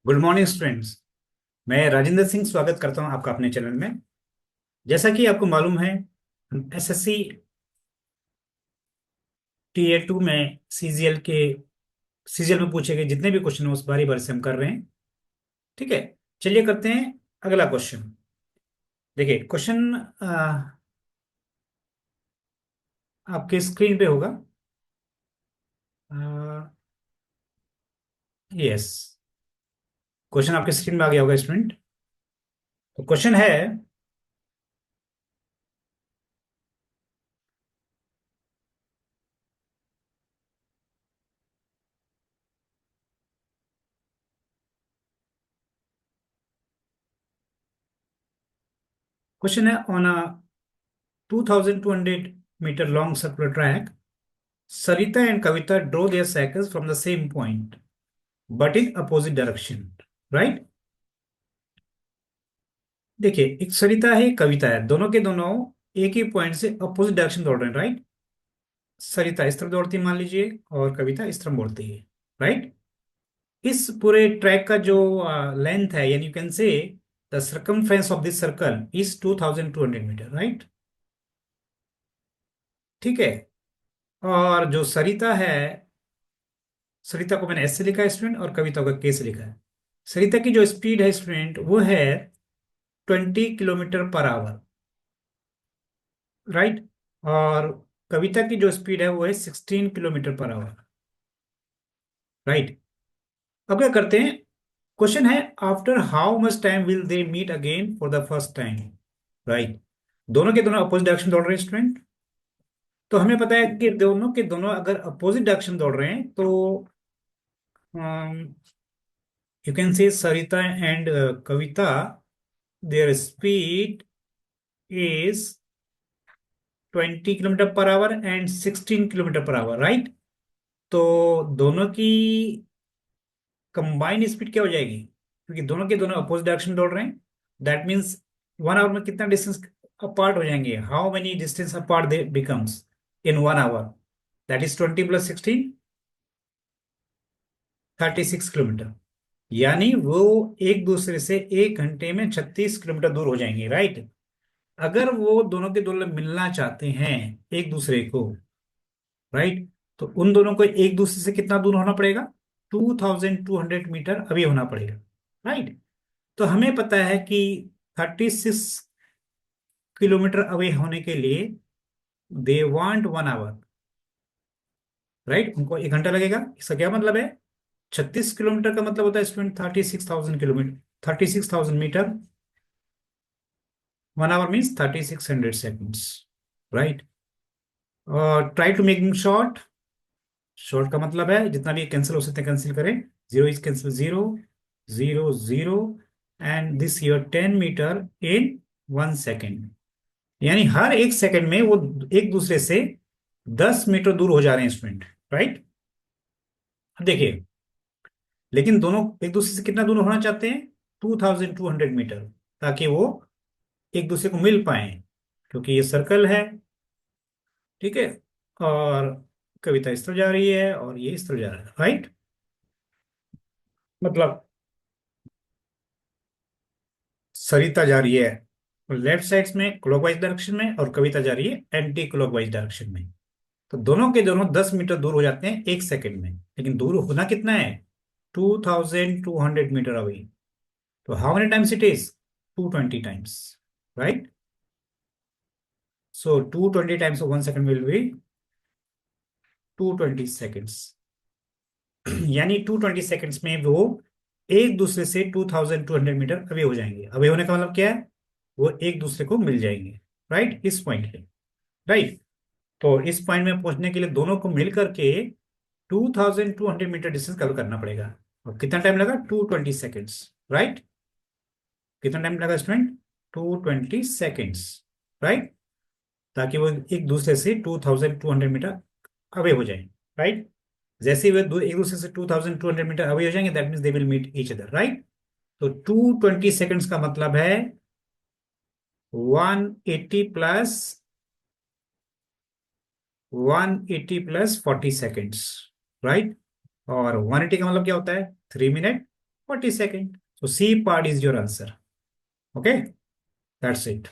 Good morning students. मैं राजेंद्र सिंह स्वागत करता हूं आपका अपने चैनल में। जैसा कि आपको मालूम है, एसएससी टीयर 2 में सीजीएल में पूछे गए जितने भी क्वेश्चन हैं उस बारी बारी से हम कर रहे हैं। ठीक है, चलिए करते हैं अगला क्वेश्चन। देखिए क्वेश्चन आपके स्क्रीन पे होगा। यस, क्वेश्चन आपके स्क्रीन में आ गया होगा स्टूडेंट। तो क्वेश्चन है on a 2200 metre long circular track, Sarita and Kavita draw their cycles from the same point, but in opposite direction. Right. देखिए, एक सरिता है, एक कविता है, दोनों के दोनों एक ही पॉइंट से अपोजिट डायरेक्शन दौड़ रहे हैं। राइट। सरिता इस तरफ दौड़ती है मान लीजिए, और कविता इस तरफ दौड़ती है। राइट। इस पूरे ट्रैक का जो लेंथ है, यानी you can say the circumference of this circle is 2200 metre. Right. ठीक है। और जो सरिता है, सरिता को मैंने एस से लिखा है स्टूडेंट, और कविता को के से लिखा है। सरिता की जो स्पीड है स्टूडेंट वो है 20 किलोमीटर पर आवर। राइट। और कविता की जो स्पीड है वो है 16 किलोमीटर पर आवर। राइट। अब क्या करते हैं, क्वेश्चन है after how much time will they meet again for the first time. Right. दोनों के दोनों अपोजिट डायरेक्शन दौड़ रहे हैं स्टूडेंट। तो हमें पता है कि दोनों के दोनों अगर अपोजिट डायरेक्शन दौड़ रहे हैं तो यू कैन से सरिता and Kavita, there speed is 20 kilometre per hour and 16 kilometre per hour. Right. तो दोनों की कंबाइंड स्पीड क्या हो जाएगी, क्योंकि दोनों के दोनों अपोजिट डायरेक्शन दौड़ रहे हैं। दैट मीन्स 1 आवर में कितना डिस्टेंस अपार्ट हो जाएंगे, how many distance apart they becomes in 1 hour. That is 20 + 16, 36 kilometre. यानी वो एक दूसरे से 1 घंटे में 36 किलोमीटर दूर हो जाएंगे। राइट। अगर वो दोनों के दोनों मिलना चाहते हैं एक दूसरे को, राइट, तो उन दोनों को एक दूसरे से कितना दूर होना पड़ेगा, 2200 मीटर अभी होना पड़ेगा। राइट। तो हमें पता है कि 36 किलोमीटर अवे होने के लिए दे वांट 1 आवर। राइट। उनको 1 घंटा लगेगा। इसका क्या मतलब है, 36 किलोमीटर का मतलब होता है student 36,000 kilometre, 36,000 metre. 1 hour means 3600 seconds. Right. और try to making short. Short का मतलब है जितना भी कैंसिल हो सकते हैं कैंसिल करें। Zero is cancel, zero, zero, zero, and this your 10 metre in 1 second. यानी हर 1 सेकंड में वो एक दूसरे से 10 मीटर दूर हो जा रहे हैं स्टूडेंट। राइट। अब देखिए, लेकिन दोनों एक दूसरे से कितना दूर होना चाहते हैं, 2200 मीटर, ताकि वो एक दूसरे को मिल पाए, क्योंकि ये सर्कल है। ठीक है। और कविता इस तरफ जा रही है और ये इस तरफ जा रहा है। राइट। मतलब सरिता जा रही है लेफ्ट साइड में क्लॉकवाइज डायरेक्शन में, और कविता जा रही है एंटी क्लॉकवाइज डायरेक्शन में। तो दोनों के दोनों 10 मीटर दूर हो जाते हैं 1 सेकंड में, लेकिन दूर होना कितना है, 2200 मीटर अवे। तो how many times it is, 220 times. Right. So 220 times of 1 second will be 220 seconds. यानी 220 सेकेंड्स में वो एक दूसरे से 2200 मीटर अवे हो जाएंगे। अवे होने का मतलब क्या है, वो एक दूसरे को मिल जाएंगे। राइट। इस पॉइंट पे। राइट। तो इस पॉइंट में पहुंचने के लिए दोनों को मिल करके 2200 मीटर डिस्टेंस कवर करना पड़ेगा। और कितना टाइम लगा, 220 सेकेंड्स। राइट। कितना टाइम लगा स्टूडेंट, 220 सेकेंड्स। राइट। ताकि वो एक दूसरे से 2200 मीटर अवे हो जाए। राइट। जैसे ही वे एक दूसरे से 2200 मीटर अवे हो जाएंगे, that means they will meet each other. Right. तो 220 सेकेंड्स का मतलब है 180 प्लस 40 सेकेंड्स। राइट। और 180 का मतलब क्या होता है, 3 minute 40 seconds. So C part is your answer. Okay, that's it.